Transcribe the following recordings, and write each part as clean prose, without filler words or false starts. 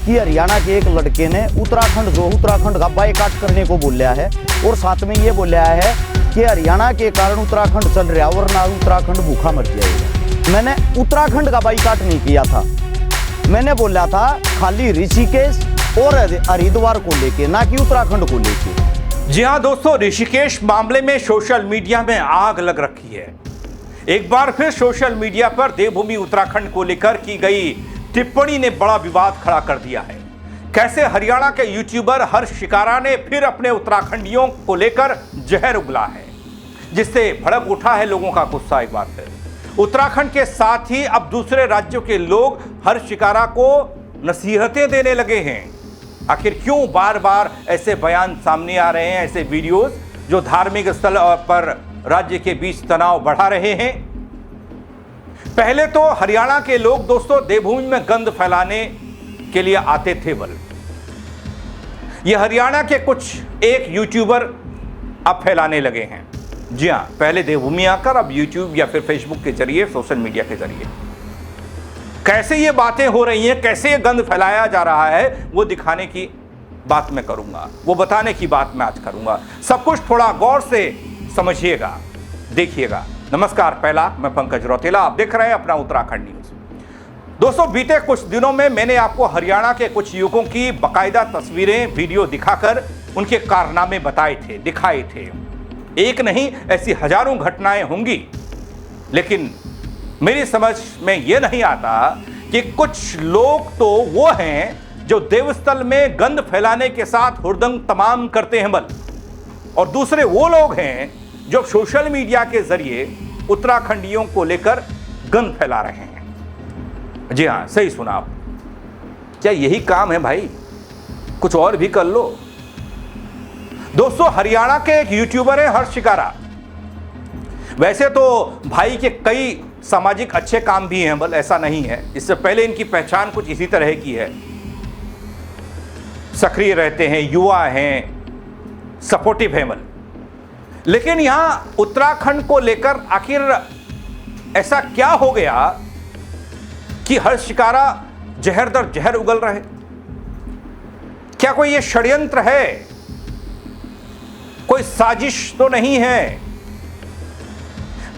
कि हरियाणा के एक लड़के ने उत्तराखंड का बायकॉट करने को बोला है और साथ में ये बोला है कि हरियाणा के कारण उत्तराखंड चल रहा है वरना उत्तराखंड भूखा मर जाएगा। मैंने उत्तराखंड का बायकॉट नहीं किया था, मैंने बोला था खाली ऋषिकेश और हरिद्वार को लेके, ना कि उत्तराखंड को लेके। जी हाँ दोस्तों, ऋषिकेश मामले में सोशल मीडिया में आग लग रखी है। एक बार फिर सोशल मीडिया पर देवभूमि उत्तराखंड को लेकर की गई टिप्पणी ने बड़ा विवाद खड़ा कर दिया है। कैसे हरियाणा के यूट्यूबर हर्ष शिकारा ने फिर अपने उत्तराखंडियों को लेकर जहर उगला है, जिससे भड़क उठा है लोगों का गुस्सा। एक बार फिर उत्तराखंड के साथ ही अब दूसरे राज्यों के लोग हर्ष शिकारा को नसीहतें देने लगे हैं। आखिर क्यों बार बार ऐसे बयान सामने आ रहे हैं, ऐसे वीडियोस जो धार्मिक स्थल पर राज्य के बीच तनाव बढ़ा रहे हैं? पहले तो हरियाणा के लोग दोस्तों देवभूमि में गंद फैलाने के लिए आते थे, बल ये हरियाणा के कुछ एक यूट्यूबर अब फैलाने लगे हैं। जी हां, पहले देवभूमि आकर अब यूट्यूब या फिर फेसबुक के जरिए, सोशल मीडिया के जरिए कैसे ये बातें हो रही हैं, कैसे ये गंद फैलाया जा रहा है, वो दिखाने की बात मैं करूंगा, वो बताने की बात मैं आज करूंगा। सब कुछ थोड़ा गौर से समझिएगा, देखिएगा। नमस्कार, पहला मैं पंकज रौतेला, आप देख रहे हैं अपना उत्तराखंड न्यूज। दोस्तों, बीते कुछ दिनों में मैंने आपको हरियाणा के कुछ युवकों की बाकायदा तस्वीरें, वीडियो दिखाकर उनके कारनामे बताए थे, दिखाए थे। एक नहीं, ऐसी हजारों घटनाएं होंगी, लेकिन मेरी समझ में यह नहीं आता कि कुछ लोग तो वो हैं जो देवस्थल में गंद फैलाने के साथ हुड़दंग तमाम करते हैं बल, और दूसरे वो लोग हैं जो सोशल मीडिया के जरिए उत्तराखंडियों को लेकर गंद फैला रहे हैं। जी हाँ, सही सुना आप। क्या यही काम है भाई? कुछ और भी कर लो। दोस्तों, हरियाणा के एक यूट्यूबर है हर्ष शिकारा। वैसे तो भाई के कई सामाजिक अच्छे काम भी हैं, बल ऐसा नहीं है। इससे पहले इनकी पहचान कुछ इसी तरह की है। सक्रिय रहते हैं, युवा हैं, सपोर्टिव हैं बल। लेकिन यहां उत्तराखंड को लेकर आखिर ऐसा क्या हो गया कि हर्ष शिकारा जहर दर जहर उगल रहे? क्या कोई ये षड्यंत्र है? कोई साजिश तो नहीं है?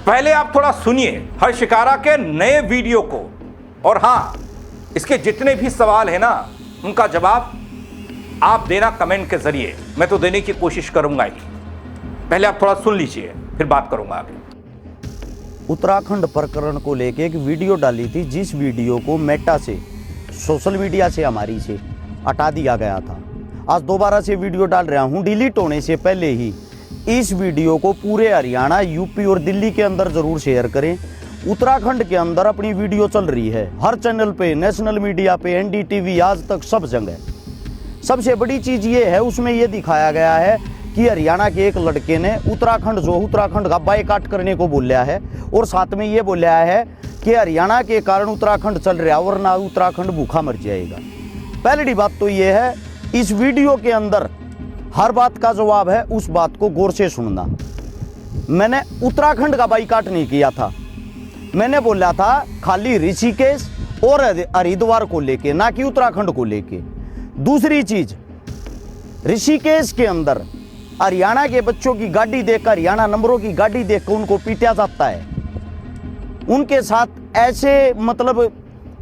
पहले आप थोड़ा सुनिए हर्ष शिकारा के नए वीडियो को, और हां, इसके जितने भी सवाल है ना, उनका जवाब आप देना कमेंट के जरिए। मैं तो देने की कोशिश करूंगा ही। पहले आप थोड़ा सुन लीजिए, फिर बात करूंगा आगे। उत्तराखंड प्रकरण को लेके एक वीडियो डाली थी, जिस वीडियो को मेटा से, सोशल मीडिया से, हमारी से हटा दिया गया था। आज दोबारा से वीडियो डाल रहा हूं। डिलीट होने से पहले ही इस वीडियो को पूरे हरियाणा, यूपी और दिल्ली के अंदर जरूर शेयर करें। उत्तराखंड के अंदर अपनी वीडियो चल रही है हर चैनल पे, नेशनल मीडिया पे, NDTV, आज तक सब जगह। सबसे बड़ी चीज ये है, उसमें ये दिखाया गया है कि हरियाणा के एक लड़के ने उत्तराखंड का बायकॉट करने को बोला है और साथ में ये बोला है कि हरियाणा के कारण उत्तराखंड चल रहा है वरना उत्तराखंड भूखा मर जाएगा। पहली बात तो ये है, इस वीडियो के अंदर हर बात का जवाब है, उस बात को गौर से सुनना। मैंने उत्तराखंड का बायकॉट नहीं किया था, मैंने बोला था खाली ऋषिकेश और हरिद्वार को लेके, ना कि उत्तराखंड को लेके। दूसरी चीज, ऋषिकेश के अंदर हरियाणा के बच्चों की गाड़ी देखकर, हरियाणा नंबरों की गाड़ी देखकर उनको पीटा जाता है, उनके साथ ऐसे मतलब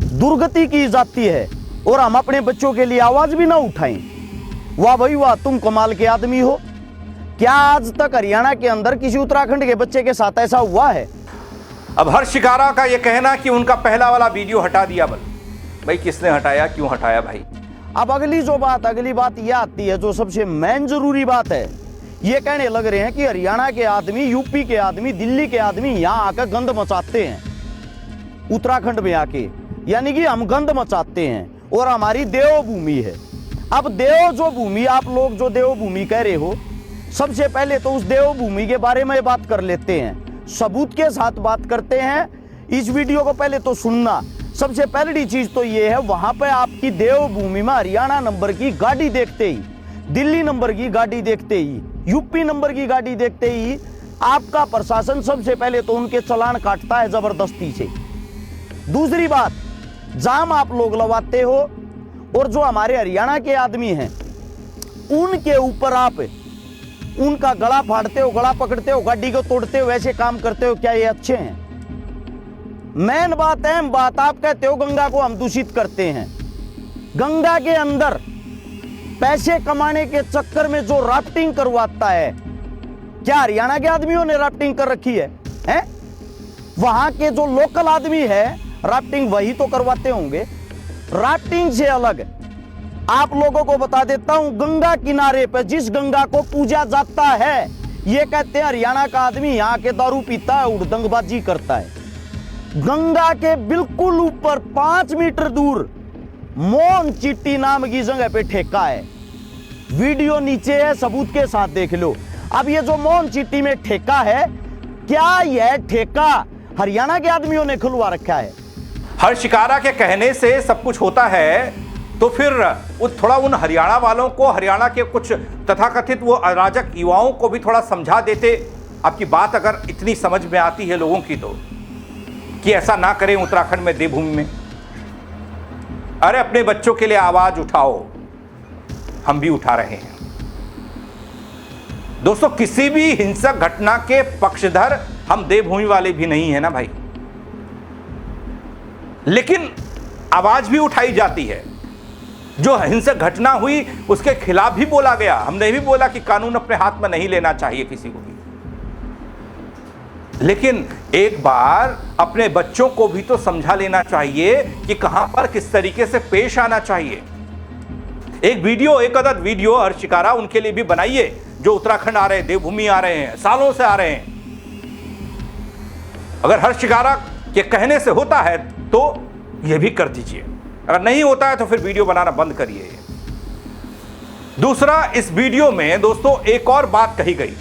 दुर्गति की जाती है, और हम अपने बच्चों के लिए आवाज भी ना उठाएं। वाह भाई वाह, तुम कमाल के आदमी हो। क्या आज तक हरियाणा के अंदर किसी उत्तराखंड के बच्चे के साथ ऐसा हुआ है? अब हर्ष शिकारा का यह कहना कि उनका पहला वाला वीडियो हटा दिया, बल भाई किसने हटाया, क्यों हटाया भाई? अब अगली बात यह आती है, जो सबसे मेन जरूरी बात है। ये कहने लग रहे हैं कि हरियाणा के आदमी, यूपी के आदमी, दिल्ली के आदमी यहाँ आकर गंद मचाते हैं उत्तराखंड में आके, यानी कि हम गंद मचाते हैं और हमारी देवभूमि है। अब देव जो भूमि, आप लोग जो देवभूमि कह रहे हो, सबसे पहले तो उस देवभूमि के बारे में बात कर लेते हैं, सबूत के साथ बात करते हैं। इस वीडियो को पहले तो सुनना। सबसे पहली चीज तो ये है, वहां पे आपकी देवभूमि में हरियाणा नंबर की गाड़ी देखते ही, दिल्ली नंबर की गाड़ी देखते ही, यूपी नंबर की गाड़ी देखते ही आपका प्रशासन सबसे पहले तो उनके चालान काटता है जबरदस्ती से। दूसरी बात, जाम आप लोग लगवाते हो, और जो हमारे हरियाणा के आदमी हैं उनके ऊपर आप उनका गला फाड़ते हो, गला पकड़ते हो, गाड़ी को तोड़ते हो, वैसे काम करते हो, क्या ये अच्छे हैं? मेन बात, अहम बात, आप कहते हो गंगा को हम दूषित करते हैं। गंगा के अंदर पैसे कमाने के चक्कर में जो राफ्टिंग करवाता है, क्या हरियाणा के आदमियों ने राफ्टिंग कर रखी है? वहां के जो लोकल आदमी है राफ्टिंग वही तो करवाते होंगे। राफ्टिंग से अलग आप लोगों को बता देता हूं, गंगा किनारे पर जिस गंगा को पूजा जाता है, ये कहते हैं हरियाणा का आदमी यहां के दारू पीता है, उड़दंगबाजी करता है। गंगा के बिल्कुल ऊपर 5 मीटर दूर मोहन चिट्टी नाम की जगह पे ठेका है। वीडियो नीचे है, सबूत के साथ देख लो। अब ये जो मोहन चिट्टी में ठेका है, क्या यह ठेका हरियाणा के आदमियों ने खुलवा रखा है? हर शिकारा के कहने से सब कुछ होता है, तो फिर थोड़ा उन हरियाणा वालों को, हरियाणा के कुछ तथाकथित वो अराजक युवाओं को भी थोड़ा समझा देते। आपकी बात अगर इतनी समझ में आती है लोगों की, तो कि ऐसा ना करें उत्तराखंड में, देवभूमि में। अरे अपने बच्चों के लिए आवाज उठाओ, हम भी उठा रहे हैं। दोस्तों, किसी भी हिंसक घटना के पक्षधर हम देवभूमि वाले भी नहीं है ना भाई, लेकिन आवाज भी उठाई जाती है। जो हिंसक घटना हुई उसके खिलाफ भी बोला गया। हमने भी बोला कि कानून अपने हाथ में नहीं लेना चाहिए किसी को भी, लेकिन एक बार अपने बच्चों को भी तो समझा लेना चाहिए कि कहां पर किस तरीके से पेश आना चाहिए। एक वीडियो, एक अदद वीडियो हर शिकारा उनके लिए भी बनाइए जो उत्तराखंड आ रहे हैं, देवभूमि आ रहे हैं, सालों से आ रहे हैं। अगर हर शिकारा के कहने से होता है तो यह भी कर दीजिए, अगर नहीं होता है तो फिर वीडियो बनाना बंद करिए। दूसरा, इस वीडियो में दोस्तों एक और बात कही गई,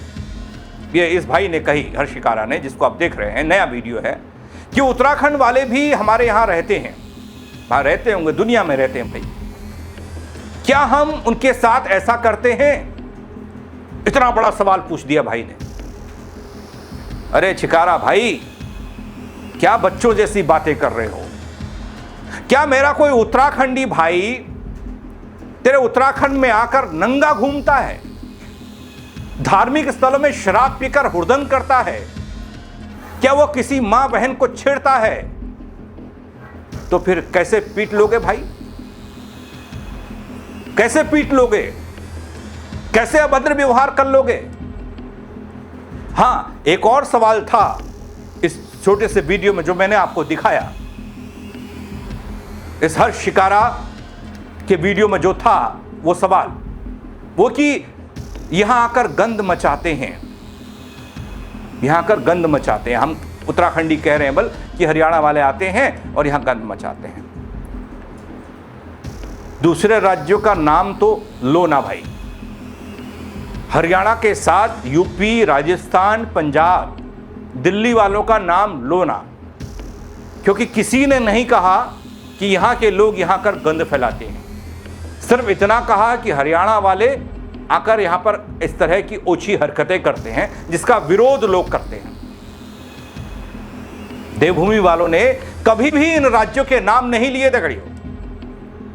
ये इस भाई ने कही, हर शिकारा ने, जिसको आप देख रहे हैं, नया वीडियो है, कि उत्तराखंड वाले भी हमारे यहां रहते हैं। वहां रहते होंगे, दुनिया में रहते हैं भाई, क्या हम उनके साथ ऐसा करते हैं? इतना बड़ा सवाल पूछ दिया भाई ने। अरे शिकारा भाई, क्या बच्चों जैसी बातें कर रहे हो? क्या मेरा कोई उत्तराखंडी भाई तेरे उत्तराखंड में आकर नंगा घूमता है, धार्मिक स्थलों में शराब पीकर हुड़दंग करता है? क्या वो किसी मां बहन को छेड़ता है? तो फिर कैसे पीट लोगे भाई? कैसे पीट लोगे? कैसे अभद्र व्यवहार कर लोगे? हां, एक और सवाल था इस छोटे से वीडियो में जो मैंने आपको दिखाया, इस हर शिकारा के वीडियो में जो था वो सवाल, वो कि यहां आकर गंद मचाते हैं, यहां आकर गंद मचाते हैं। हम उत्तराखंडी कह रहे हैं बल कि हरियाणा वाले आते हैं और यहां गंद मचाते हैं। दूसरे राज्यों का नाम तो लो ना भाई, हरियाणा के साथ यूपी, राजस्थान, पंजाब, दिल्ली वालों का नाम लो ना, क्योंकि किसी ने नहीं कहा कि यहां के लोग यहां कर गंद फैलाते हैं। सिर्फ इतना कहा कि हरियाणा वाले आकर यहां पर इस तरह की ओछी हरकतें करते हैं जिसका विरोध लोग करते हैं। देवभूमि वालों ने कभी भी इन राज्यों के नाम नहीं लिए दगड़ियों।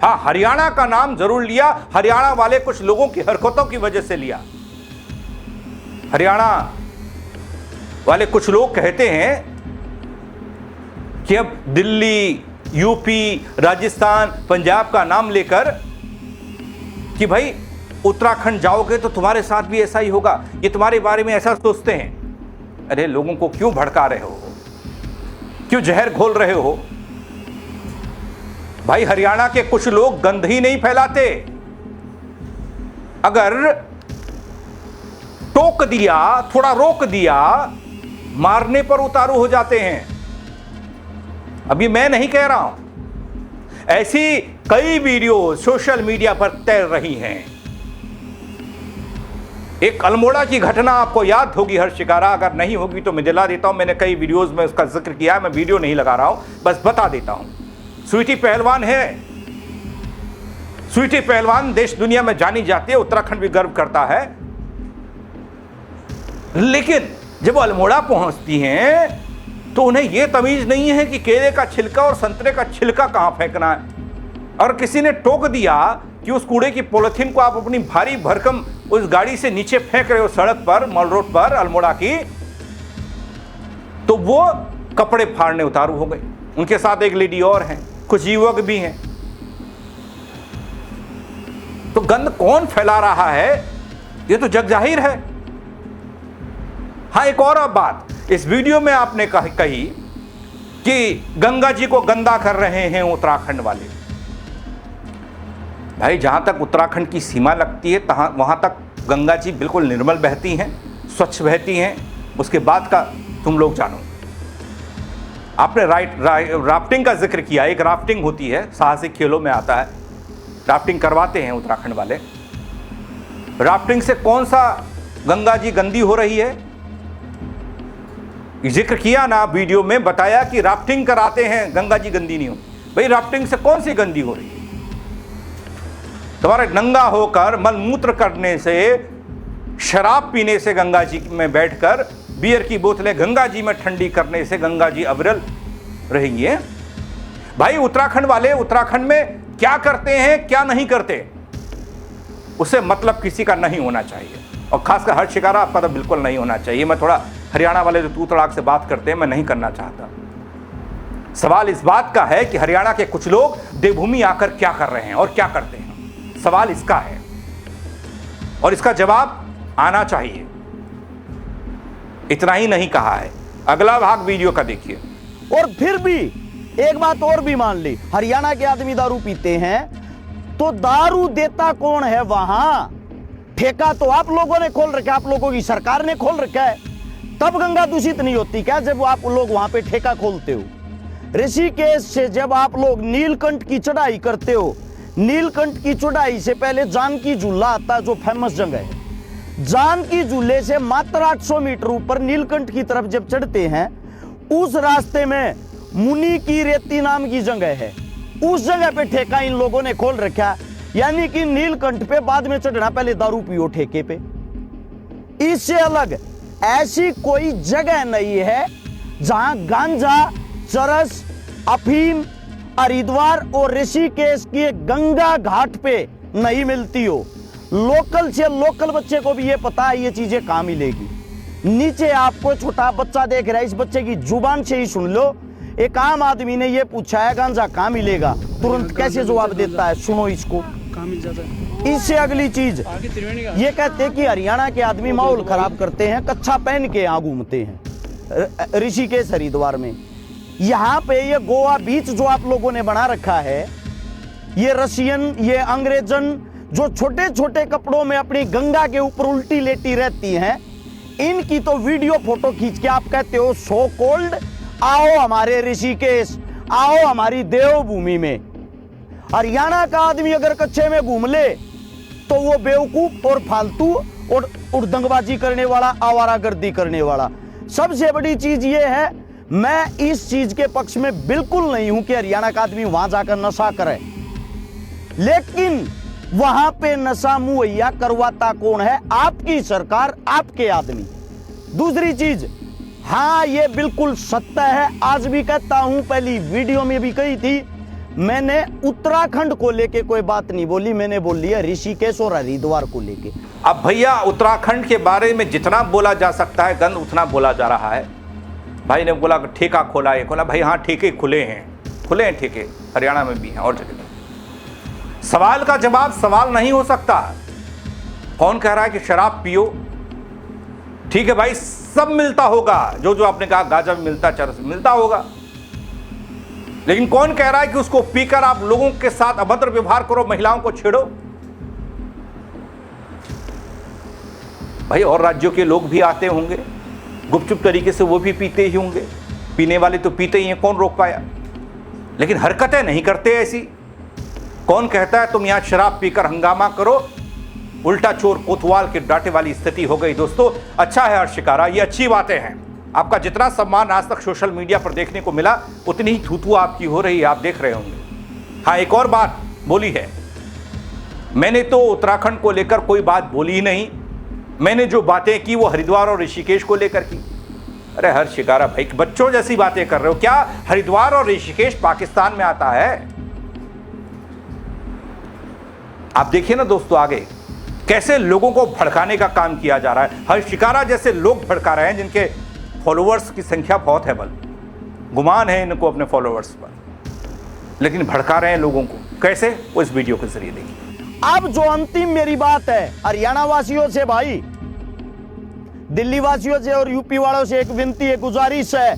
हां, हरियाणा का नाम जरूर लिया, हरियाणा वाले कुछ लोगों की हरकतों की वजह से लिया। हरियाणा वाले कुछ लोग कहते हैं कि अब दिल्ली, यूपी, राजस्थान, पंजाब का नाम लेकर कि भाई उत्तराखंड जाओगे तो तुम्हारे साथ भी ऐसा ही होगा, ये तुम्हारे बारे में ऐसा सोचते हैं। अरे लोगों को क्यों भड़का रहे हो, क्यों जहर घोल रहे हो भाई? हरियाणा के कुछ लोग गंद ही नहीं फैलाते, अगर टोक दिया, थोड़ा रोक दिया, मारने पर उतारू हो जाते हैं। अभी मैं नहीं कह रहा हूं, ऐसी कई वीडियो सोशल मीडिया पर तैर रही हैं। एक अल्मोड़ा की घटना आपको याद होगी हर शिकारा, अगर नहीं होगी तो मैं दिला देता हूं, मैंने कई वीडियोस में उसका जिक्र किया है, मैं वीडियो नहीं लगा रहा हूं, बस बता देता हूं। स्वीटी पहलवान है, स्वीटी पहलवान देश दुनिया में जानी जाती है, उत्तराखंड भी गर्व करता है, लेकिन जब वो अल्मोड़ा पहुंचती हैं तो उन्हें यह तमीज नहीं है कि केले का छिलका और संतरे का छिलका कहां फेंकना है। और किसी ने टोक दिया कि उस कूड़े की पॉलिथीन को आप अपनी भारी भरकम उस गाड़ी से नीचे फेंक रहे हो सड़क पर, मॉल रोड पर, अल्मोड़ा की, तो वो कपड़े फाड़ने उतारू हो गए। उनके साथ एक लेडी और हैं, कुछ युवक भी हैं। तो गंद कौन फैला रहा है ये तो जग जाहिर है। हाँ, एक और बात, इस वीडियो में आपने कही कि गंगा जी को गंदा कर रहे हैं उत्तराखंड वाले। भाई, जहां तक उत्तराखंड की सीमा लगती है वहां तक गंगा जी बिल्कुल निर्मल बहती हैं, स्वच्छ बहती हैं। उसके बाद का तुम लोग जानो। आपने राफ्टिंग का जिक्र किया। एक राफ्टिंग होती है, साहसिक खेलों में आता है, राफ्टिंग करवाते हैं उत्तराखंड वाले। राफ्टिंग से कौन सा गंगा जी गंदी हो रही है? जिक्र किया ना वीडियो में, बताया कि राफ्टिंग कराते हैं, गंगा जी गंदी नहीं हो। भाई, राफ्टिंग से कौन सी गंदी हो रही है? तुम्हारे नंगा होकर मलमूत्र करने से, शराब पीने से, गंगा जी में बैठकर बियर की बोतलें गंगा जी में ठंडी करने से गंगा जी अविरल रहेंगी। भाई, उत्तराखंड वाले उत्तराखंड में क्या करते हैं क्या नहीं करते उससे मतलब किसी का नहीं होना चाहिए, और खासकर हर शिकारा आपका तो बिल्कुल नहीं होना चाहिए। मैं थोड़ा हरियाणा वाले जो तू तड़ाक से बात करते हैं, मैं नहीं करना चाहता। सवाल इस बात का है कि हरियाणा के कुछ लोग देवभूमि आकर क्या कर रहे हैं और क्या करते हैं। सवाल इसका है और इसका जवाब आना चाहिए। इतना ही नहीं कहा है, अगला भाग वीडियो का देखिए। और फिर भी एक बात और भी मान ली, हरियाणा के आदमी दारू पीते हैं तो दारू देता कौन है वहां? ठेका तो आप लोगों ने खोल रखा है, आप लोगों की सरकार ने खोल रखा है। तब गंगा दूषित नहीं होती क्या जब आप लोग वहां पे ठेका खोलते हो? ऋषिकेश से जब आप लोग नीलकंठ की चढ़ाई करते हो, नीलकंठ की चढ़ाई से पहले जानकी झूला आता है, जो फेमस जगह है। जानकी झूले से मात्र 800 मीटर ऊपर नीलकंठ की तरफ जब चढ़ते हैं, उस रास्ते में मुनि की रेती नाम की जगह है। उस जगह पे ठेका इन लोगों ने खोल रखा, यानी कि नीलकंठ पे बाद में चढ़ना, पहले दारू पियो ठेके पे। इससे अलग ऐसी कोई जगह नहीं है जहां गांजा, चरस, अफीम हरिद्वार और ऋषिकेश के गंगा घाट पे नहीं मिलती हो। लोकल से लोकल बच्चे को भी ये पता है ये चीजें कहां मिलेगी। नीचे आपको छोटा बच्चा देख रहा है, इस बच्चे की जुबान से ही सुन लो। एक आम आदमी ने ये पूछा है गांजा कहां मिलेगा, तुरंत कैसे जवाब देता है, सुनो इसको। कहां मिल जाता है? इससे अगली चीज ये कहते हैं कि हरियाणा के आदमी माहौल खराब करते हैं, कच्छा पहन के यहाँ घूमते हैं ऋषिकेश हरिद्वार में। यहाँ पे ये गोवा बीच जो आप लोगों ने बना रखा है, ये रशियन, ये अंग्रेजन जो छोटे छोटे कपड़ों में अपनी गंगा के ऊपर उल्टी लेटी रहती हैं, इनकी तो वीडियो फोटो खींच के आप कहते हो सो कोल्ड, आओ हमारे ऋषिकेश, आओ हमारी देवभूमि में। हरियाणा का आदमी अगर कच्चे में घूम ले तो वो बेवकूफ और फालतू और उड़दंगबाजी करने वाला, आवारागर्दी करने वाला। सबसे बड़ी चीज ये है, मैं इस चीज के पक्ष में बिल्कुल नहीं हूं कि हरियाणा का आदमी वहां जाकर नशा करे, लेकिन वहां पे नशा मुहैया करवाता कौन है? आपकी सरकार, आपके आदमी। दूसरी चीज, हाँ ये बिल्कुल सत्य है, आज भी कहता हूं, पहली वीडियो में भी कही थी, मैंने उत्तराखंड को लेके कोई बात नहीं बोली, मैंने बोली है ऋषिकेश और हरिद्वार को लेके। अब भैया, उत्तराखंड के बारे में जितना बोला जा सकता है गंद उतना बोला जा रहा है। भाई ने बोला ठेका खोला, ये खोला। भाई हाँ, ठेके खुले हैं ठेके, हरियाणा में भी हैं और जगह। सवाल का जवाब सवाल नहीं हो सकता। कौन कह रहा है कि शराब पियो? ठीक है भाई, सब मिलता होगा, जो जो आपने कहा, गांजा भी मिलता, चरस मिलता होगा, लेकिन कौन कह रहा है कि उसको पीकर आप लोगों के साथ अभद्र व्यवहार करो, महिलाओं को छेड़ो? भाई, और राज्यों के लोग भी आते होंगे, गुपचुप तरीके से वो भी पीते ही होंगे, पीने वाले तो पीते ही हैं, कौन रोक पाया? लेकिन हरकतें नहीं करते ऐसी। कौन कहता है तुम यहां शराब पीकर हंगामा करो? उल्टा चोर कोतवाल के डांटे वाली स्थिति हो गई। दोस्तों, अच्छा है हर शिकारा, ये अच्छी बातें हैं। आपका जितना सम्मान आज तक सोशल मीडिया पर देखने को मिला, उतनी ही थूथू आपकी हो रही है, आप देख रहे होंगे। हाँ, एक और बात बोली है, मैंने तो उत्तराखंड को लेकर कोई बात बोली ही नहीं। मैंने जो बातें की वो हरिद्वार और ऋषिकेश को लेकर की। अरे हर शिकारा भाई, बच्चों जैसी बातें कर रहे हो क्या? हरिद्वार और ऋषिकेश पाकिस्तान में आता है? आप देखिए ना दोस्तों आगे कैसे लोगों को भड़काने का काम किया जा रहा है। हर शिकारा जैसे लोग भड़का रहे हैं जिनके फॉलोअर्स की संख्या बहुत है, बल गुमान है इनको अपने फॉलोअर्स पर, लेकिन भड़का रहे हैं लोगों को। कैसे, वो इस वीडियो के जरिए देखिए। अब जो अंतिम मेरी बात है हरियाणा वासियों से, भाई दिल्ली वासियों से और यूपी वालों से एक विनती है, गुजारिश है,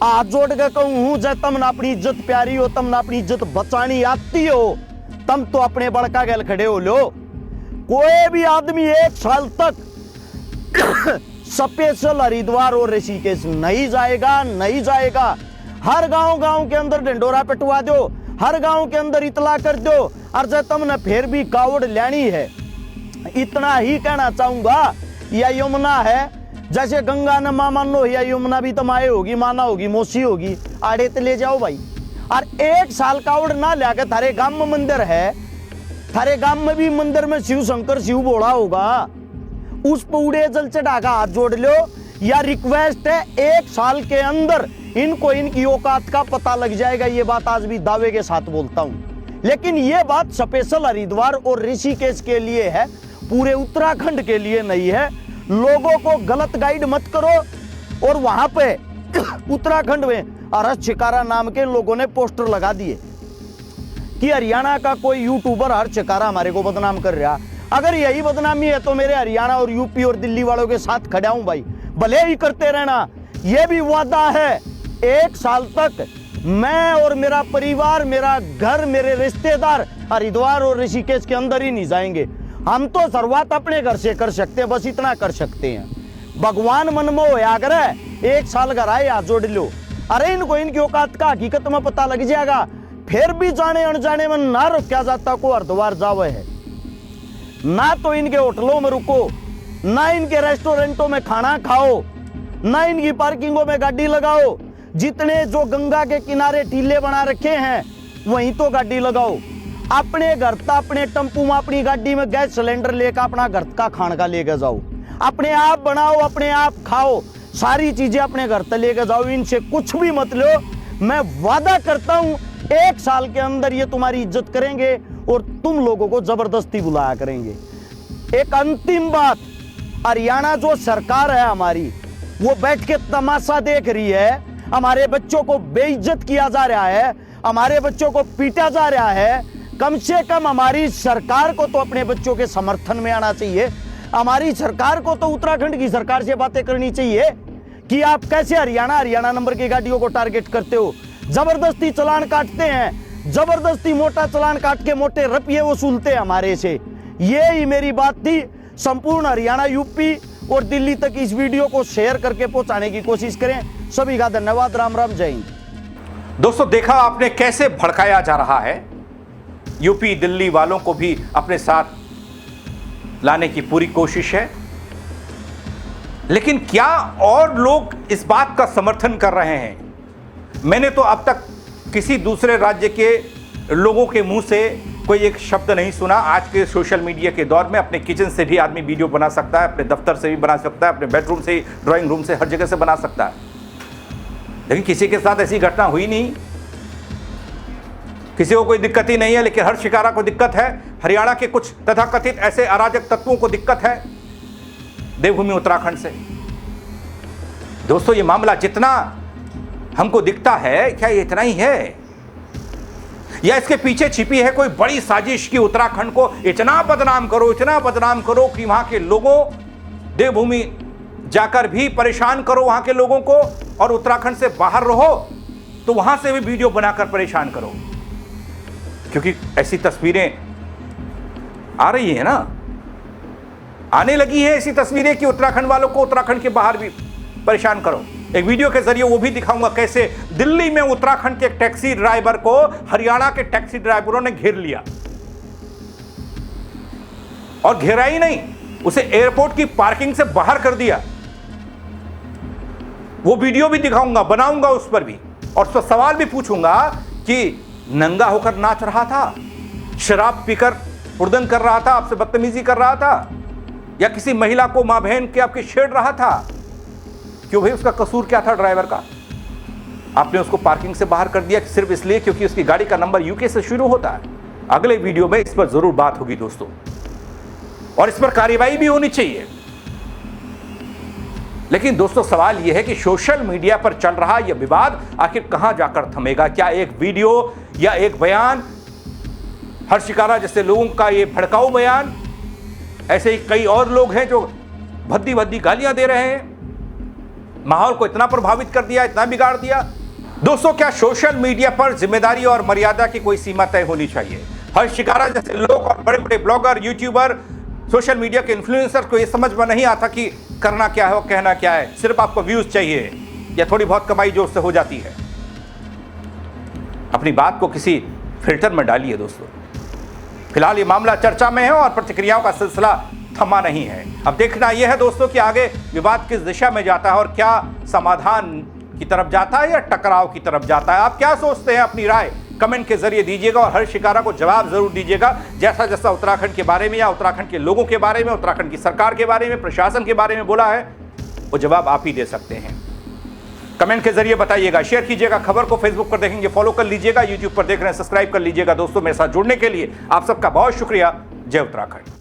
हाथ जोड़ के कहूं हूं, जब तुम ना अपनी इज्जत प्यारी हो, तुम ना अपनी इज्जत बचानी आती हो, तुम तो अपने बड़का गल खड़े हो लो। कोई भी आदमी 1 साल तक स्पेशल हरिद्वार और ऋषिकेश नहीं जाएगा। हर गांव के अंदर ढिंडोरा पिटवा दो, हर गांव के अंदर इतला कर दो, और जब तुमने फिर भी कावड़ लेनी है, इतना ही कहना चाहूंगा। या यमुना है, जैसे गंगा न मां मानो, या यमुना भी तो माए होगी, माना होगी, मौसी होगी, आड़े तो ले जाओ भाई। और 1 साल कावड़ ना लेकर, थारे गांव में मंदिर है, थारे गांव में भी मंदिर में शिव शंकर शिव बोला होगा, उस पूरे जल चढ़ा का हाथ जोड़ लो। या रिक्वेस्ट है, 1 साल के अंदर इनको इनकी औकात का पता लग जाएगा। ये बात आज भी दावे के साथ बोलता हूं, लेकिन ये बात स्पेशल हरिद्वार और ऋषिकेश के लिए है, पूरे उत्तराखंड के लिए नहीं है। लोगों को गलत गाइड मत करो। और वहां पे उत्तराखंड में हर्ष शिकारा नाम के लोगों ने पोस्टर लगा दिए कि हरियाणा का कोई यूट्यूबर हर्ष शिकारा हमारे को बदनाम कर रहा। अगर यही बदनामी है तो मेरे हरियाणा और यूपी और दिल्ली वालों के साथ खड़ा हूं भाई, भले ही करते रहना। यह भी वादा है, 1 साल तक मैं और मेरा परिवार, मेरा घर, मेरे रिश्तेदार हरिद्वार और ऋषिकेश के अंदर ही नहीं जाएंगे। हम तो शुरुआत अपने घर से कर सकते हैं, बस इतना कर सकते हैं। भगवान मन में होया करे, 1 साल घर आए हाथ जोड़ लो। अरे इनको इनकी औकात का हकीकत में पता लग जाएगा, फिर भी जाने अनजाने में ना रोका जाता को हरिद्वार जावे है। ना तो इनके होटलों में रुको, ना इनके रेस्टोरेंटों में खाना खाओ, ना इनकी पार्किंगों में गाड़ी लगाओ। जितने जो गंगा के किनारे टीले बना रखे हैं वहीं तो गाड़ी लगाओ। अपने घर का अपने टेम्पू में, अपनी गाड़ी में गैस सिलेंडर लेकर अपना घर का खान का लेकर जाओ, अपने आप बनाओ, अपने आप खाओ, सारी चीजें अपने घर तक लेकर जाओ। इनसे कुछ भी मत लो। मैं वादा करता हूं 1 साल के अंदर ये तुम्हारी इज्जत करेंगे और तुम लोगों को जबरदस्ती बुलाया करेंगे। एक अंतिम बात, हरियाणा जो सरकार है हमारी, वो बैठ के तमाशा देख रही है। हमारे बच्चों को बेइज्जत किया जा रहा है, हमारे बच्चों को पीटा जा रहा है। कम से कम हमारी सरकार को तो अपने बच्चों के समर्थन में आना चाहिए। हमारी सरकार को तो उत्तराखंड की सरकार से बातें करनी चाहिए कि आप कैसे हरियाणा नंबर की गाड़ियों को टारगेट करते हो, जबरदस्ती चालान काटते हैं, जबरदस्ती मोटा चालान काट के मोटे रुपये वसूलते हैं हमारे से। ये ही मेरी बात थी। संपूर्ण हरियाणा, यूपी और दिल्ली तक इस वीडियो को शेयर करके पहुंचाने की कोशिश करें। सभी का धन्यवाद। राम राम, जय हिंद। दोस्तों देखा आपने कैसे भड़काया जा रहा है। यूपी दिल्ली वालों को भी अपने साथ लाने की पूरी कोशिश है, लेकिन क्या और लोग इस बात का समर्थन कर रहे हैं? मैंने तो अब तक किसी दूसरे राज्य के लोगों के मुंह से कोई एक शब्द नहीं सुना। आज के सोशल मीडिया के दौर में अपने किचन से भी आदमी वीडियो बना सकता है, अपने दफ्तर से भी बना सकता है, अपने बेडरूम से, ड्राइंग रूम से, हर जगह से बना सकता है, लेकिन किसी के साथ ऐसी घटना हुई नहीं। किसी को कोई दिक्कत ही नहीं है, लेकिन हर शिकारा को दिक्कत है। हरियाणा के कुछ तथाकथित ऐसे अराजक तत्वों को दिक्कत है देवभूमि उत्तराखंड से। दोस्तों ये मामला जितना हमको दिखता है, क्या ये इतना ही है, या इसके पीछे छिपी है कोई बड़ी साजिश की उत्तराखंड को इतना बदनाम करो कि वहां के लोगों, देवभूमि जाकर भी परेशान करो वहां के लोगों को, और उत्तराखंड से बाहर रहो तो वहां से भी वीडियो बनाकर परेशान करो। क्योंकि ऐसी तस्वीरें आ रही है ना, आने लगी है ऐसी तस्वीरें कि उत्तराखंड वालों को उत्तराखंड के बाहर भी परेशान करो। एक वीडियो के जरिए वो भी दिखाऊंगा कैसे दिल्ली में उत्तराखंड के टैक्सी ड्राइवर को हरियाणा के टैक्सी ड्राइवरों ने घेर लिया, और घेरा ही नहीं, उसे एयरपोर्ट की पार्किंग से बाहर कर दिया। वो वीडियो भी दिखाऊंगा, बनाऊंगा उस पर भी, और उस पर सवाल भी पूछूंगा कि नंगा होकर नाच रहा था, शराब पीकर हुड़दंग कर रहा था, आपसे बदतमीजी कर रहा था, या किसी महिला को मां बहन के आपके छेड़ रहा था? क्यों भाई, उसका कसूर क्या था ड्राइवर का? आपने उसको पार्किंग से बाहर कर दिया सिर्फ इसलिए क्योंकि उसकी गाड़ी का नंबर यूके से शुरू होता है। अगले वीडियो में इस पर जरूर बात होगी दोस्तों, और इस पर कार्रवाई भी होनी चाहिए। लेकिन दोस्तों सवाल यह है कि सोशल मीडिया पर चल रहा यह विवाद आखिर कहां जाकर थमेगा? क्या एक वीडियो या एक बयान, हर्ष शिकारा जैसे लोगों का ये भड़काऊ बयान, ऐसे ही कई और लोग हैं जो भद्दी भद्दी गालियां दे रहे हैं, माहौल को इतना प्रभावित कर दिया, इतना बिगाड़ दिया? दोस्तों क्या सोशल मीडिया पर जिम्मेदारी और मर्यादा की कोई सीमा तय होनी चाहिए? हर्ष शिकारा जैसे लोग और बड़े बड़े ब्लॉगर, यूट्यूबर, सोशल मीडिया के इन्फ्लुएंसर को यह समझ में नहीं आता कि करना क्या है और कहना क्या है। सिर्फ आपको व्यूज चाहिए या थोड़ी बहुत कमाई जो उससे हो जाती है। अपनी बात को किसी फिल्टर में डालिए दोस्तों। फिलहाल ये मामला चर्चा में है और प्रतिक्रियाओं का सिलसिला थमा नहीं है। अब देखना यह है दोस्तों कि आगे विवाद किस दिशा में जाता है और क्या समाधान की तरफ जाता है या टकराव की तरफ जाता है। आप क्या सोचते हैं? अपनी राय कमेंट के जरिए दीजिएगा और हर्ष शिकारा को जवाब जरूर दीजिएगा। जैसा जैसा उत्तराखंड के बारे में या उत्तराखंड के लोगों के बारे में, उत्तराखंड की सरकार के बारे में, प्रशासन के बारे में बोला है, वो जवाब आप ही दे सकते हैं। कमेंट के जरिए बताइएगा, शेयर कीजिएगा। खबर को फेसबुक पर देखेंगे फॉलो कर लीजिएगा, यूट्यूब पर देख रहे हैं सब्सक्राइब कर लीजिएगा। दोस्तों मेरे साथ जुड़ने के लिए आप सबका बहुत शुक्रिया। जय उत्तराखंड।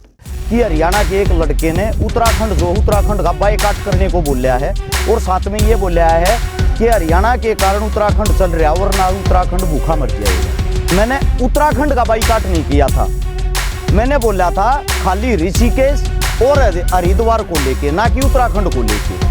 कि हरियाणा के एक लड़के ने उत्तराखंड का बायकॉट करने को बोला है और साथ में ये बोला है कि हरियाणा के कारण उत्तराखंड चल रहा है वरना उत्तराखंड भूखा मर जाएगा। मैंने उत्तराखंड का बायकॉट नहीं किया था, मैंने बोला था खाली ऋषिकेश और हरिद्वार को लेके, ना कि उत्तराखंड को लेके।